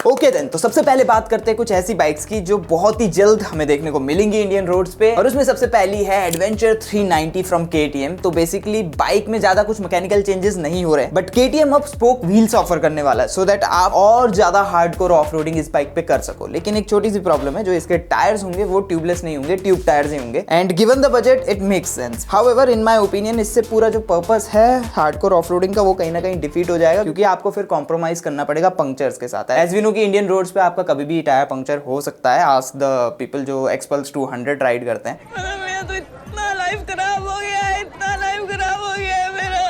Okay then, तो सबसे पहले बात करते हैं कुछ ऐसी बाइक्स की जो बहुत ही जल्द हमें देखने को मिलेंगी इंडियन रोड्स पे, और उसमें सबसे पहली है एडवेंचर 390 फ्रॉम KTM। तो बेसिकली बाइक में ज्यादा कुछ मैकेनिकल चेंजेस नहीं हो रहे हैं, बट KTM अब स्पोक व्हील्स ऑफर करने वाला है सो दैट आप और ज्यादा हार्डकोर ऑफरोडिंग इस बाइक पे कर सको। लेकिन एक छोटी सी प्रॉब्लम है, जो इसके टायर्स होंगे वो ट्यूबलेस नहीं होंगे, ट्यूब टायर्स ही होंगे। And given the budget it makes sense. However in my opinion इससे पूरा जो पर्पस है हार्डकोर ऑफरोडिंग का वो कहीं ना कहीं डिफीट हो जाएगा, क्योंकि आपको फिर कॉम्प्रोमाइज करना पड़ेगा पंक्चर्स के साथ। एज वी नो कि इंडियन रोड्स पे आपका कभी भी टायर पंक्चर हो सकता है। आस्क द पीपल जो एक्सपल्स 200 राइड करते हैं। मेरा तो इतना लाइफ खराब हो गया है, इतना लाइफ खराब हो गया है मेरा।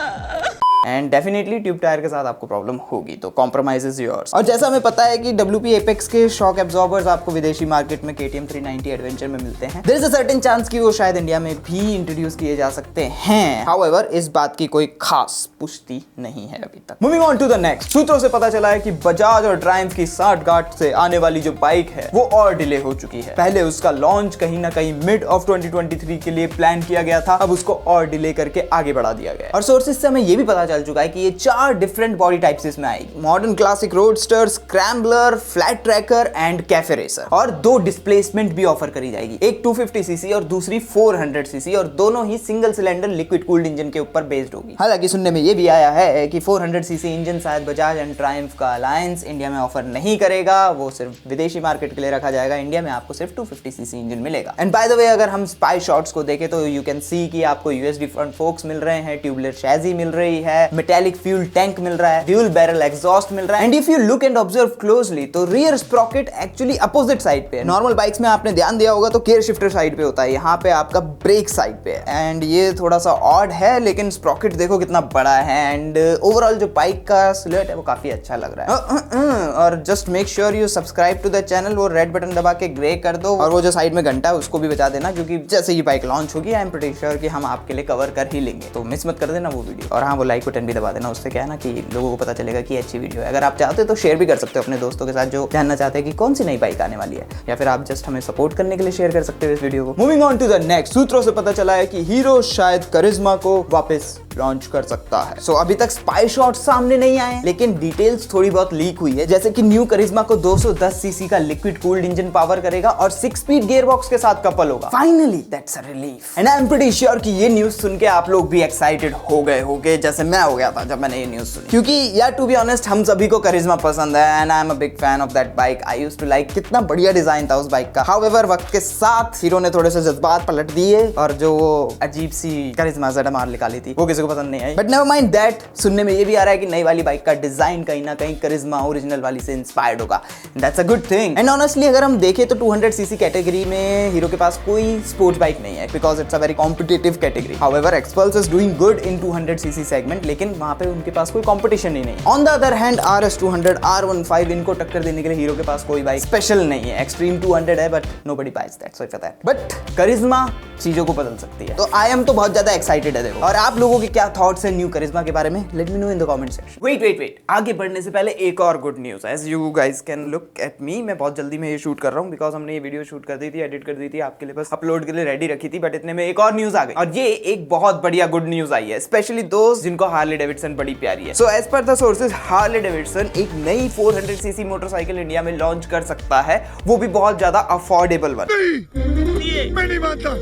एंड डेफिनेटली ट्यूब टायर के साथ आपको प्रॉब्लम होगी, तो कॉम्प्रोमाइज इज योर्स। और जैसा हमें पता है कि WP Apex के शॉक एब्जॉर्बर्स आपको विदेशी मार्केट में KTM 390 एडवेंचर में मिलते हैं। There is a certain chance कि वो शायद इंडिया में भी इंट्रोड्यूस किए जा सकते हैं। हाउएवर इस बात की कोई खास पुष्टि नहीं है अभी तक। Moving on to the next, सूत्रों से पता चला है कि बजाज और ट्रायम्फ की 60 से आने वाली जो बाइक है वो और डिले हो चुकी है। पहले उसका लॉन्च कहीं ना कहीं मिड ऑफ 2023 के लिए प्लान किया गया था, अब उसको और डिले करके आगे बढ़ा दिया गया है। और सोर्सेज से हमें ये भी पता चल चुका है कि ये 4 डिफरेंट बॉडी टाइप्स इसमें आएगी: modern, classic, roadster, scrambler, flat tracker and cafe racer. और 2 डिस्प्लेसमेंट भी ऑफर करी जाएगी, एक 250cc और दूसरी 400cc, और दोनों ही single cylinder liquid cooled engine के ऊपर बेस्ड होगी। हालांकि सुनने में ये भी आया है कि 400cc इंजन शायद बजाज एंड ट्रायम्फ का अलायंस इंडिया में ऑफर नहीं करेगा, वो सिर्फ विदेशी मार्केट के लिए रखा जाएगा। इंडिया में आपको सिर्फ 250cc इंजन मिलेगा। एंड बाय द वे, अगर हम स्पाई शॉट्स को देखें तो यू कैन सी कि आपको USD फ्रंट फोक्स मिल रहे हैं, ट्यूबलेस चैसी मिल रही है, मेटालिक फ्यूल टैंक मिल रहा है, ड्यूल बैरल एग्जॉस्ट मिल रहा है। And if you look and observe closely तो rear sprocket actually opposite side पे है। नॉर्मल बाइक्स में आपने ध्यान दिया होगा तो गियर शिफ्टर साइड पे होता है, यहाँ पे आपका ब्रेक साइड पे है। एंड ये थोड़ा सा ऑड है, लेकिन स्प्रॉकेट देखो कितना बड़ा है। एंड ओवरऑल जो बाइक का सिलुएट है वो काफी अच्छा लग रहा है। और just make sure you subscribe to the channel, वो रेड बटन दबा के ग्रे कर दो, और वो जो साइड में घंटा है उसको भी बजा देना, क्योंकि जैसे ये बाइक लॉन्च होगी आई एम प्रीटी श्योर कि हम आपके लिए कवर कर ही लेंगे, तो मिस मत कर देना वो वीडियो। और हाँ, वो लाइक बटन भी दबा देना, उससे क्या है ना कि लोगों को पता चलेगा कि अच्छी वीडियो है। अगर आप चाहते हो तो शेयर भी कर सकते हो अपने दोस्तों के साथ जो जानना चाहते हैं कि कौन सी नई बाइक आने वाली है, या फिर आप जस्ट हमें सपोर्ट करने के लिए शेयर कर सकते हो इस वीडियो को। Moving on to the next, सूत्रों से पता चला है कि हीरो शायद करिश्मा को वापस लॉन्च कर सकता है। सो अभी तक स्पाई शॉट सामने नहीं आए, लेकिन डिटेल्स थोड़ी बहुत लीक हुई है, जैसे कि न्यू करिश्मा को 210cc का लिक्विड कूल्ड इंजन पावर करेगा और 6 स्पीड गियर बॉक्स के साथ कपल होगा। Finally that's a relief. And I am pretty sure कि ये न्यूज सुन के आप लोग भी एक्साइटेड हो गए होंगे, जैसे मैं हो गया था जब मैंने ये न्यूज सुनी। क्योंकि यार टू बी ऑनेस्ट हम सभी को करिश्मा पसंद है, and I am a big fan of that bike. I used to like, कितना बढ़िया डिजाइन था उस बाइक का। हाउएवर वक्त के साथ हीरो ने थोड़े से जज्बात पलट दिए, और जो वो अजीब सी करिश्मा ZMR निकाली थी वो किसी को पसंद नहीं आई। बट नेवर माइंड दैट, सुनने में ये भी आ रहा है कि नई वाली बाइक का डिजाइन कहीं ना कहीं करिश्मा ओरिजिनल वाली से इंस्पायर्ड होगा। That's a good thing. And honestly अगर हम देखें तो 200cc कैटेगरी में हीरो के पास कोई स्पोर्ट्स बाइक नहीं है, because it's a very competitive category. However XPulse is doing good in 200cc segment, लेकिन वहां पे उनके पास कोई कंपटीशन ही नहीं। On the other hand RS200, R15 इनको टक्कर देने के लिए हीरो के पास कोई बाइक स्पेशल नहीं है। एक्सट्रीम 200 है, but nobody buys that, so for that. But Karizma चीजों को बदल सकती है, तो आई एम तो बहुत ज्यादा एक्साइटेड है। देखो, और आप लोगों के क्या थॉट्स हैं न्यू करिश्मा के बारे में, let me know in the comment section. Wait, आगे बढ़ने से पहले एक और गुड न्यूज है। As you guys can look at me, मैं बहुत जल्दी में ये शूट कर रहा हूँ, बिकॉज हमने ये वीडियो शूट कर दी थी, एडिट कर दी थी, आपके लिए बस अपलोड के लिए रेडी रखी थी, बट इतने में एक और न्यूज आ गई, और ये एक बहुत बढ़िया गुड न्यूज आई है, स्पेशली दोस्त जिनको हार्ले डेविडसन बड़ी प्यारी है। So as per the sources, Harley Davidson एक नई 400cc मोटरसाइकिल इंडिया में लॉन्च कर सकता है, वो भी बहुत ज्यादा अफोर्डेबल वन। मैं नहीं मानता।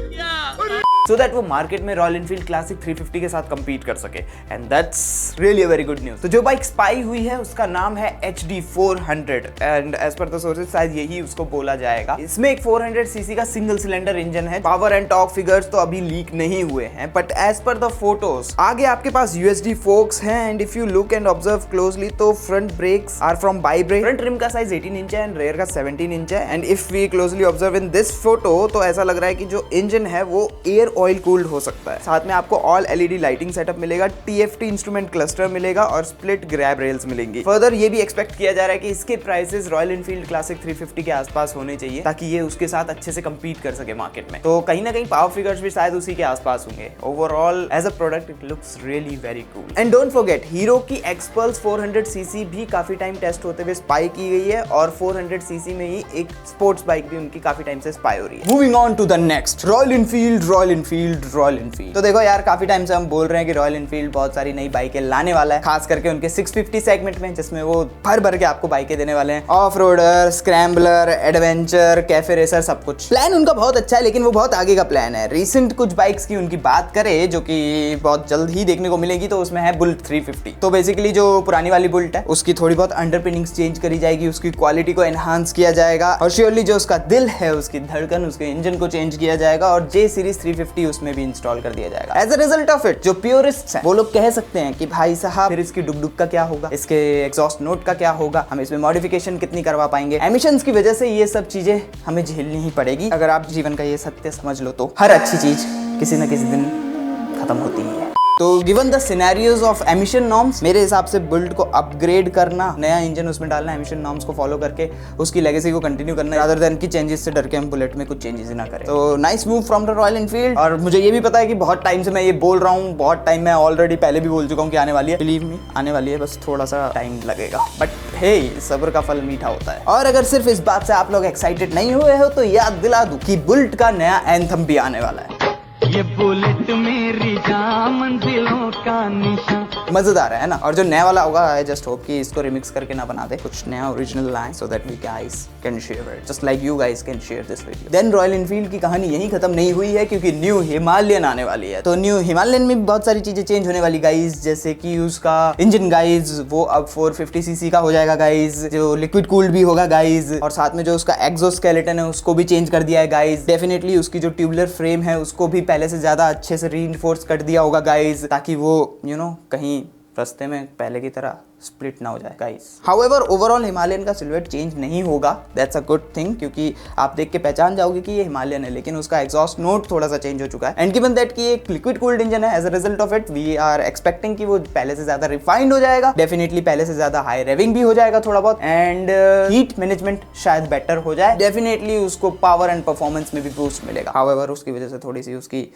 सो दैट वो मार्केट में रॉयल एनफील्ड क्लासिक 350 के साथ compete कर सके, and that's really a very good news. तो जो बाइक स्पाई हुई है उसका नाम है HD 400, and as per the sources शायद यही उसको बोला जाएगा। इसमें एक 400cc का सिंगल सिलेंडर इंजन है। पावर एंड टॉर्क फिगर्स तो अभी लीक नहीं हुए हैं, but as per the photos आगे आपके पास USD फोक्स है, and if you look and observe closely तो front brakes are from ByBre. Front rim का साइज 18 इंच है एंड रेयर का 17 इंच है। And if we closely observe in this photo तो ऐसा लग रहा है कि जो इंजन है वो एयर ऑयल कूल्ड हो सकता है। साथ में आपको ऑल LED लाइटिंग सेटअप मिलेगा, TFT इंस्ट्रूमेंट क्लस्टर मिलेगा और स्प्लिट ग्रैब रेल्स मिलेंगी। फर्दर ये भी एक्सपेक्ट किया जा रहा है कि इसके प्राइसेस रॉयल एनफील्ड क्लासिक 350 के आसपास होने चाहिए, ताकि ये उसके साथ अच्छे से compete कर सके मार्केट में। तो कहीं ना कहीं पावर फिगर्स भी शायद उसी के आसपास होंगे। Overall as a product it looks really very cool. And don't forget, Hero की एक्सपल्स 400cc भी काफी टाइम टेस्ट होते हुए स्पाई की गई है, और 400cc में ही एक स्पोर्ट्स बाइक भी उनकी काफी टाइम से स्पाई हो रही है। Moving on to the next, Royal Enfield Royal Enfield. तो देखो यार, काफी टाइम से हम बोल रहे हैं कि रॉयल एनफील्ड बहुत सारी नई बाइकें लाने वाला है, खास करके उनके 650 सेगमेंट में, जिसमें वो भर भर के आपको बाइकें देने वाले हैं। Off roader, scrambler, adventure, cafe racer, सब कुछ। प्लान उनका बहुत अच्छा है, लेकिन वो बहुत आगे का प्लान है। रिसेंट कुछ बाइक्स की उनकी बात करें जो कि बहुत जल्द ही देखने को मिलेगी, तो उसमें है बुलेट 350। तो बेसिकली जो पुरानी वाली बुलेट है उसकी थोड़ी बहुत अंडरपिनिंग्स चेंज करी जाएगी, उसकी क्वालिटी को एनहांस किया जाएगा, और श्योरली जो उसका दिल है, उसकी धड़कन, उसके इंजन को चेंज किया जाएगा, और जे सीरीज 350 उसमें भी इंस्टॉल कर दिया जाएगा। As a result of it, जो प्योरिस्ट्स हैं वो लोग कह सकते हैं कि भाई साहब, फिर इसकी डुक का क्या होगा, इसके एग्जॉस्ट नोट का क्या होगा, हम इसमें मॉडिफिकेशन कितनी करवा पाएंगे। एमिशंस की वजह से ये सब चीजें हमें झेलनी ही पड़ेगी। अगर आप जीवन का ये सत्य समझ लो तो हर अच्छी चीज किसी न किसी दिन खत्म होती ही है। तो given the scenarios of emission norms, मेरे हिसाब से बुलेट को अपग्रेड करना, नया इंजन उसमें डालना, एमिशन नॉर्म्स को फॉलो करके उसकी लेगेसी को कंटिन्यू करना, रादर देन की चेंजेस से डर के हम बुलेट में कुछ चेंजेस ही ना करें। तो nice move from the Royal Enfield. और मुझे ये भी पता है कि बहुत टाइम से मैं ये बोल रहा हूँ, बहुत टाइम मैं ऑलरेडी पहले भी बोल चुका हूँ कि आने वाली है। बिलीव मी, आने वाली है, बस थोड़ा सा टाइम लगेगा, बट हे, सब्र का फल मीठा होता है। और अगर सिर्फ इस बात से आप लोग एक्साइटेड नहीं हुए हो तो याद दिला दूं कि बुलेट का नया एंथम भी आने वाला है। ये बुलेट मेरी जान मंजिलों का निशान। मजेदार है ना। और जो नया वाला होगा, आई जस्ट होप कि इसको रिमिक्स करके ना बना दे, कुछ नया ओरिजिनल लाए, so that we guys can share it, just like you guys can share this video. Then Royal Enfield की कहानी यहीं खत्म नहीं हुई है, क्योंकि न्यू हिमालयन आने वाली है। तो न्यू हिमालयन में भी बहुत सारी चीजें चेंज होने वाली गाइस, जैसे कि उसका इंजन गाइस वो अब 450 सीसी का हो जाएगा गाइस, जो लिक्विड कूल्ड भी होगा गाइस, और साथ में जो उसका एक्सोस्केलेटन है उसको भी चेंज कर दिया है गाइस। डेफिनेटली उसकी जो ट्यूबुलर फ्रेम है उसको भी पहले से ज्यादा अच्छे से रीइंफोर्स कर दिया होगा गाइस, ताकि वो कहीं रास्ते में पहले की तरह स्प्लिट ना हो जाए गाइस। हाउएवर ओवरऑल हिमालयन का सिलुएट चेंज नहीं होगा, दैट्स अ गुड थिंग, क्योंकि आप देख के पहचान जाओगे कि ये हिमालयन है, लेकिन उसका एग्जॉस्ट नोट थोड़ा सा चेंज हो चुका है। एंड गिवन दैट कि एक लिक्विड कूल्ड इंजन है, as a result of it we are expecting कि वो पहले से ज्यादा रिफाइंड हो जाएगा, डेफिनेटली पहले से ज्यादा हाई रेविंग भी हो जाएगा थोड़ा बहुत, एंड हीट मैनेजमेंट शायद बेटर हो जाए, डेफिनेटली उसको पावर एंड परफॉर्मेंस में भी बूस्ट मिलेगा। हाउएवर उसकी वजह से थोड़ी सी उसकी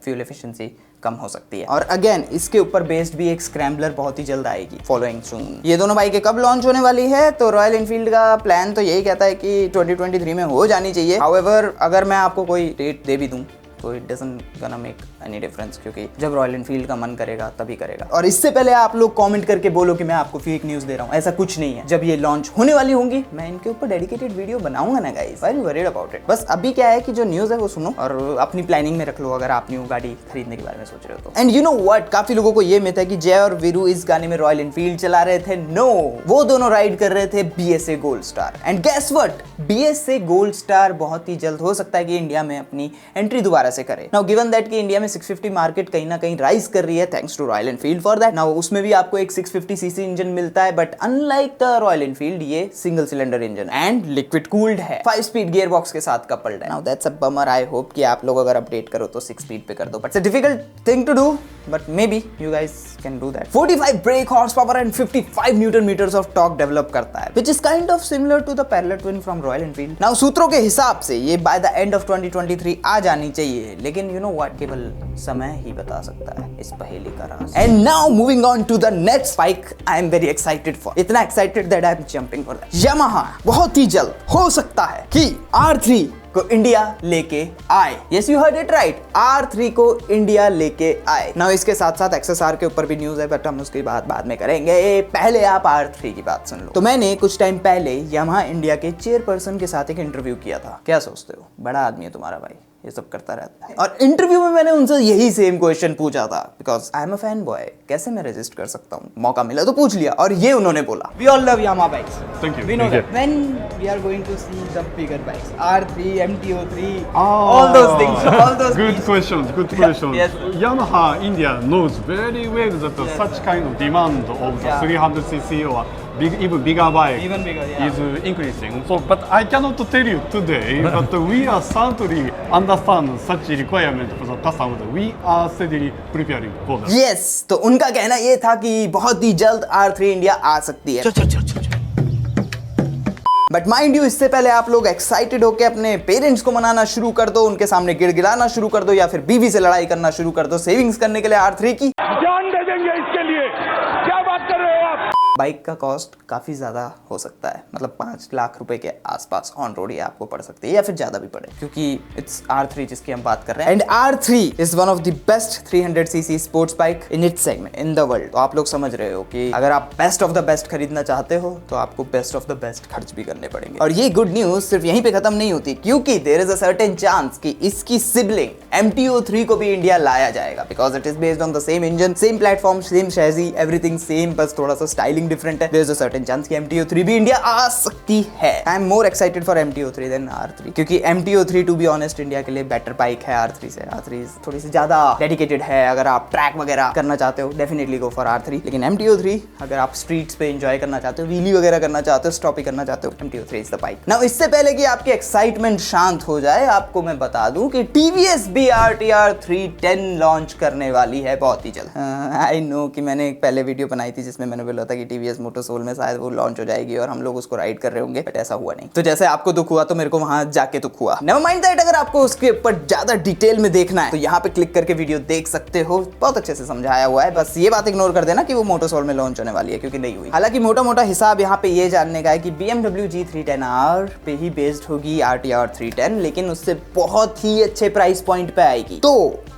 फ्यूल एफिशिएंसी कम हो सकती है। और अगेन इसके ऊपर बेस्ड भी एक स्क्रैम्बलर बहुत ही जल्द आएगी फॉलोइंग सून। ये दोनों बाइकें कब लॉन्च होने वाली है, तो रॉयल एनफील्ड का प्लान तो यही कहता है कि 2023 में हो जानी चाहिए। हाउएवर अगर मैं आपको कोई डेट दे भी दूं तो it doesn't gonna make any difference, क्योंकि जब रॉयल एनफील्ड का मन करेगा तभी करेगा। और इससे पहले आप लोग कमेंट करके बोलो कि मैं आपको फेक न्यूज़ दे रहा हूँ, ऐसा कुछ नहीं है। जब ये लॉन्च होने वाली होंगी मैं इनके ऊपर डेडिकेटेड वीडियो बनाऊंगा ना guys, why you worried about it. बस अभी क्या है कि जो न्यूज़ है वो सुनो और अपनी प्लानिंग में रख लो, अगर आप न्यू गाड़ी खरीदने के बारे में सोच रहे हो तो। एंड यू नो व्हाट, काफी लोगों को ये मिथ है कि जय और वीरू इस गाने में रॉयल एनफील्ड चला रहे थे। नो, वो दोनों राइड कर रहे थे BSA gold star. And guess what, BSA gold star बहुत ही जल्द हो सकता है कि इंडिया में अपनी एंट्री दोबारा से करे। नाउ गिवन दैट कि इंडिया में 650 मार्केट कहीं ना कहीं राइज कर रही है, thanks to Royal Enfield for that. Now उसमें भी आपको एक 650 सीसी इंजन मिलता है, but unlike the Royal Enfield ये single cylinder engine and liquid cooled है, 5 स्पीड गियर बॉक्स के साथ कपल्ड है। Now that's a bummer. I hope कि आप लोग अगर अपडेट करो तो 6 स्पीड पे कर दो, but it's a difficult thing to do, but maybe you guys can do that. 45 brake horse power and 55 newton meters of torque develop करता है, which is kind of similar to the parallel twin from Royal Enfield. Now सूत्रों के हिसाब से ये by the end of 2023 आ जानी चाहिए, लेकिन यू नो व्हाट, केवल समय ही बता सकता है इस पहेली का राज। And now moving on to the next bike I am very excited for, इतना excited that I am jumping for that. Yamaha बहुत ही जल्द हो सकता है कि R3 को इंडिया लेके आए। Yes you heard it right, R3 को इंडिया लेके आए। नाउ इसके साथ साथ XSR के ऊपर भी न्यूज है, बट हम उसकी बात बाद में करेंगे, पहले आप R3 की बात सुन लो। तो मैंने कुछ टाइम पहले यामाहा इंडिया के चेयरपर्सन के साथ एक इंटरव्यू किया था। क्या सोचते हो, बड़ा आदमी है तुम्हारा भाई, ये सब करता रहता है। और इंटरव्यू में मैंने उनसे यही सेम क्वेश्चन पूछा था, because I am a fan boy, कैसे मैं रजिस्ट कर सकता हूँ, मौका मिला तो पूछ लिया। और ये उन्होंने बोला, we all love Yamaha bikes, Thank you. We know Thank you. That when we are going to see the bigger bikes, R3, MT-03, all those things, all those Good things. questions. Good questions. Yes. Yamaha India knows very well that such kind of demand of the Yeah. 300cc or even bigger bike Even bigger, yeah. is increasing. So, but I cannot tell you today. But we are certainly understand such requirement for the customer. We are steadily preparing for that. Yes, तो उनका कहना ये था कि बहुत ही जल्द R3 India आ सकती है। बट माइंड यू, इससे पहले आप लोग एक्साइटेड होकर अपने पेरेंट्स को मनाना शुरू कर दो, उनके सामने गिड़गिड़ाना शुरू कर दो, या फिर बीवी से लड़ाई करना शुरू कर दो सेविंग्स करने के लिए R3 की। जान दे देंगे इसके लिए, क्या बात कर रहे हो आप? बाइक का कॉस्ट काफी ज्यादा हो सकता है, मतलब 5 लाख रुपए के आसपास ऑन रोड ये आपको पड़ सकती है, या फिर ज्यादा भी पड़े, क्योंकि इट्स R3 जिसकी हम बात कर रहे हैं। And R3 is one of the best 300cc sports bike in its segment in the world. तो आप लोग समझ रहे हो कि अगर आप बेस्ट ऑफ द बेस्ट खरीदना चाहते हो तो आपको बेस्ट ऑफ द बेस्ट खर्च भी करने पड़ेंगे। और ये गुड न्यूज सिर्फ यहीं पे खत्म नहीं होती, क्योंकि there is a certain chance कि इसकी सिबलिंग MTO3 को भी इंडिया लाया जाएगा, because it is based on the same engine, same platform, same chassis, everything same, बस थोड़ा सा स्टाइलिंग डिफरेंट है। There is a certain chance कि MTO3 भी इंडिया आ सकती है। I am more excited for MTO3 than R3, क्योंकि MTO3 to be honest India के लिए बेटर बाइक है R3 से। R3 थोड़ी सी ज्यादा डेडिकेटेड है, अगर आप ट्रैक वगैरह करना चाहते हो डेफिनेटली गो फॉर R3, लेकिन MTO3 अगर आप स्ट्रीट्स पे एंजॉय करना चाहते हो, व्हीली वगैरह करना चाहते हो, स्टॉपी करना चाहते हो, MTO3 is the bike. Now इससे पहले कि आपकी एक्साइटमेंट शांत हो जाए, आपको मैं बता दूं कि TVS भी RTR 310 लॉन्च करने वाली है बहुत ही जल्द। आई नो कि मैंने एक पहले वीडियो बनाई थी जिसमें मैंने बोला था कि TVS मोटोसोल में शायद वो लॉन्च हो जाएगी और हम लोग उसको राइड कर रहे होंगे, बट ऐसा हुआ नहीं। तो जैसे आपको दुख हुआ तो मेरे को वहां जाके दुख हुआ। नेवर माइंड दैट, अगर आपको उसके ऊपर ज्यादा डिटेल में देखना है तो यहाँ पे क्लिक करके वीडियो देख सकते हो, बहुत अच्छे से समझाया हुआ है। बस ये बात इग्नोर कर देना कि वो मोटोसोल में लॉन्च होने वाली है, क्योंकि नहीं हुई। हालांकि मोटा मोटा हिसाब यहाँ पे ये जानने का है कि BMW G310R पे ही बेस्ड होगी RTR 310, लेकिन उससे बहुत ही अच्छे प्राइस पॉइंट पे आएगी। तो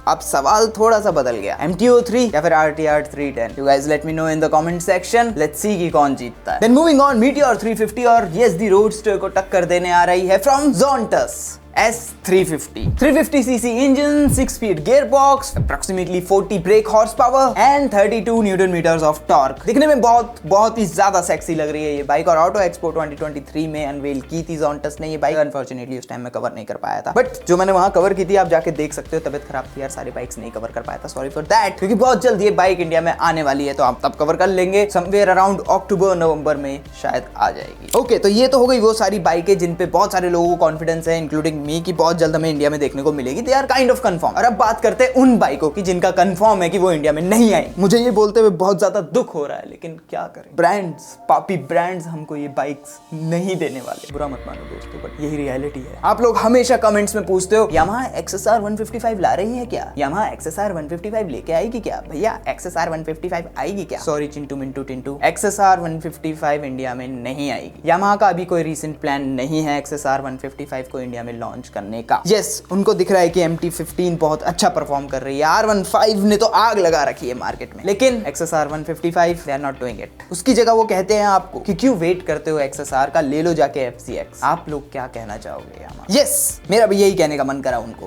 अब सवाल थोड़ा सा बदल गया, MTO3 या फिर RTR 310? You guys let me know in the comment section. Let's see कि कौन जीतता है। Then moving on, Meteor 350 और yes the Roadster को टक्कर देने आ रही है from Zontas S350 350cc engine, 6-speed gearbox, approximately 40 brake horsepower and 32 Newton meters of torque। दिखने में बहुत ही ज्यादा सेक्सी लग रही है ये बाइक, और ऑटो एक्सपो 2023 में अनवेल की थी Zontas ने ये बाइक। अनफॉर्चुनेटली उस टाइम में कवर नहीं कर पाया था, बट जो मैंने वहां कवर की थी आप जाके देख सकते हो। तबियत खराब थी यार, सारी बाइक्स नहीं कवर कर पाया था, सॉरी फॉर दैट, क्योंकि बहुत जल्द ये बाइक इंडिया में आने वाली है, तो आप तब कवर कर लेंगे। समवेयर अराउंड अक्टूबर नवंबर में शायद आ जाएगी। ओके, तो ये तो हो गई वो सारी बाइकें जिन पे बहुत सारे लोगों को कॉन्फिडेंस है, इंक्लूडिंग मी, की बहुत जल्द हमें इंडिया में देखने को मिलेगी। They are kind of confirm. और अब बात करते हैं उन बाइकों की जिनका कंफर्म है कि वो इंडिया में नहीं आएंगी। मुझे ये बोलते हुए बहुत ज्यादा दुख हो रहा है, लेकिन क्या करें, ब्रांड्स, पापी ब्रांड्स हमको ये बाइक्स नहीं देने वाले। बुरा मत मानो दोस्तों, बट यही रियलिटी है। आप लोग हमेशा कमेंट्स में पूछते हो यामाहा XSR 155 ला रही है क्या, यामाहा XSR 155 लेके आएगी क्या, भैया XSR 155 आएगी क्या? Sorry Chintu Mintu Tintu, XSR 155 India में नहीं आएगी। यामाहा का अभी कोई रीसेंट प्लान नहीं है XSR 155 को इंडिया में लॉन्च करने का। यस, उनको दिख रहा है कि MT15 बहुत अच्छा परफॉर्म कर रही है, R15 ने तो आग लगा रखी है मार्केट में, लेकिन XSR 155 they are not doing it. उसकी जगह वो कहते हैं आपको कि क्यों वेट करते हो XSR का, ले लो जाके FZX। आप लोग क्या कहना चाहोगे यामाहा? यस, मेरा भी यही कहने का मन करा उनको।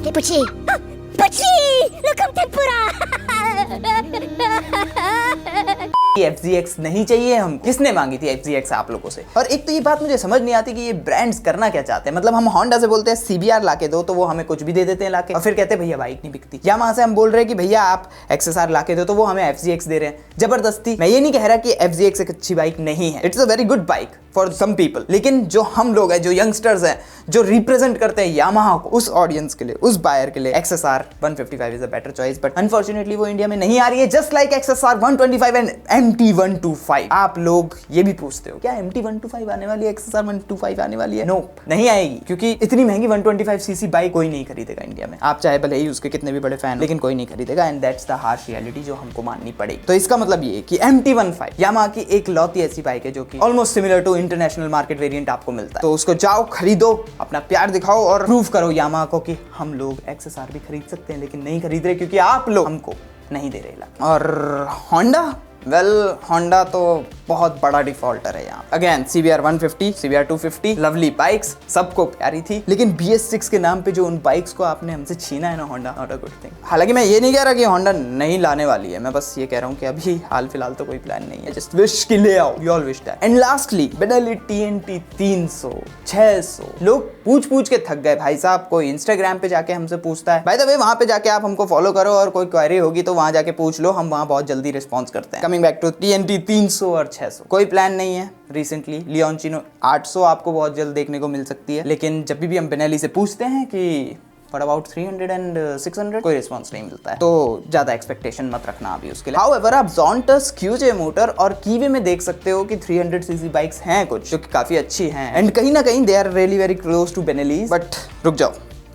Puchi! Puchi! Look, I'm tempura! FZX नहीं चाहिए हमको। किसने मांगी थी FZX आप लोगों से? और एक तो ये बात मुझे समझ नहीं आती कि ये ब्रांड्स करना क्या चाहते हैं। मतलब हम होंडा से बोलते हैं CBR लाके दो, तो वो हमें कुछ भी दे देते हैं लाके, और फिर कहते हैं भैया बाइक नहीं बिकती। यामाहा से हम बोल रहे हैं कि भैया आप XSR लाके दो, तो वो हमें FZX दे रहे हैं जबरदस्ती। मैं ये नहीं कह रहा कि FZX एक अच्छी बाइक नहीं है, it's a very good bike for some people, लेकिन जो हम लोग हैं, जो यंगस्टर्स हैं, जो रिप्रेजेंट करते हैं यामाहा को, उस ऑडियंस के लिए, उस बायर के लिए XSR 155 is a better choice. But unfortunately वो इंडिया में नहीं आ रही है, just like XSR 125 and MT125। आप लोग ये भी पूछते हो क्या MT125 आने वाली है, XSR 125 आने वाली है? नो, नहीं आएगी, क्योंकि इतनी महंगी 125cc बाइक कोई नहीं खरीदेगा इंडिया में। आप चाहे भले ही उसके कितने भी बड़े फैन, लेकिन कोई नहीं खरीदेगा, and that's the harsh reality जो हमको माननी पड़ेगी। तो इसका मतलब ये कि MT15 यामाहा की एक लौती ऐसी बाइक है जो कि almost similar to international market variant आपको मिलता है। तो उसको जाओ, खरीदो, अपना प्यार दिखाओ और प्रूव करो यामाहा को कि हम लोग XSR भी खरीद सकते हैं, लेकिन नहीं खरीद रहे क्योंकि आप लोग हमको नहीं दे रहे। और होंडा, वेल होंडा तो बहुत बड़ा डिफॉल्टर है यहाँ। Again CBR 150, CBR 250 lovely bikes, सबको प्यारी थी, लेकिन BS6 के नाम पे जो उन बाइक्स को आपने हमसे छीना है ना Honda, not a good thing. हालांकि मैं ये नहीं कह रहा कि होंडा नहीं लाने वाली है, मैं बस ये कह रहा हूँ कि अभी हाल फिलहाल तो कोई प्लान नहीं है, जस्ट विश कि ले आओ, we all wish that. And lastly Benelli TNT 300 600 लोग पूछ के थक गए भाई साहब। कोई इंस्टाग्राम पे जाके हमसे पूछता है, बाय द वे वहां पे जाके आप हमको फॉलो करो और कोई क्वेरी होगी तो वहां जाके पूछ लो, हम वहां बहुत जल्दी रिस्पॉन्स करते हैं। कमिंग बैक टू TNT 300 और 600, कोई प्लान नहीं है। रिसेंटली लियोनचिनो 800 आपको बहुत जल्द देखने को मिल सकती है, लेकिन जब भी हम बेनेली से पूछते हैं कि बट अबाउट 300 एंड 600 कोई रिस्पॉन्स नहीं मिलता है, तो ज्यादा एक्सपेक्टेशन मत रखना अभी उसके लिए। हाउएवर आप Zontas QJ मोटर और कीवे में देख सकते हो कि 300 सीसी बाइक्स हैं कुछ जो कि काफी अच्छी हैं, एंड कहीं ना कहीं they are really very close to Benellis. But रुक जाओ,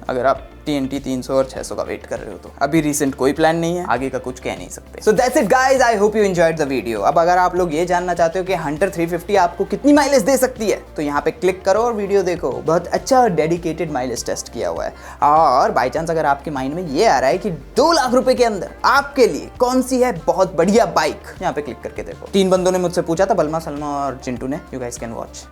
अगर आप TNT 300 और 600 का वेट कर रहे हो तो अभी रिसेंट कोई प्लान नहीं है, आगे का कुछ कह नहीं सकते। So that's it guys, I hope you enjoyed the video. अब अगर आप लोग ये जानना चाहते हो कि Hunter 350 आपको कितनी माइलेज दे सकती है तो यहाँ पे क्लिक करो और वीडियो देखो, बहुत अच्छा और डेडिकेटेड माइलेज टेस्ट किया हुआ है। और बाई चांस अगर आपके माइंड में ये आ रहा है कि 2 लाख रुपए के अंदर आपके लिए कौन सी है बहुत बढ़िया बाइक, यहाँ पे क्लिक करके देखो। 3 बंदों ने मुझसे पूछा था, बलमा, सलमा और चिंटू ने। You guys can watch.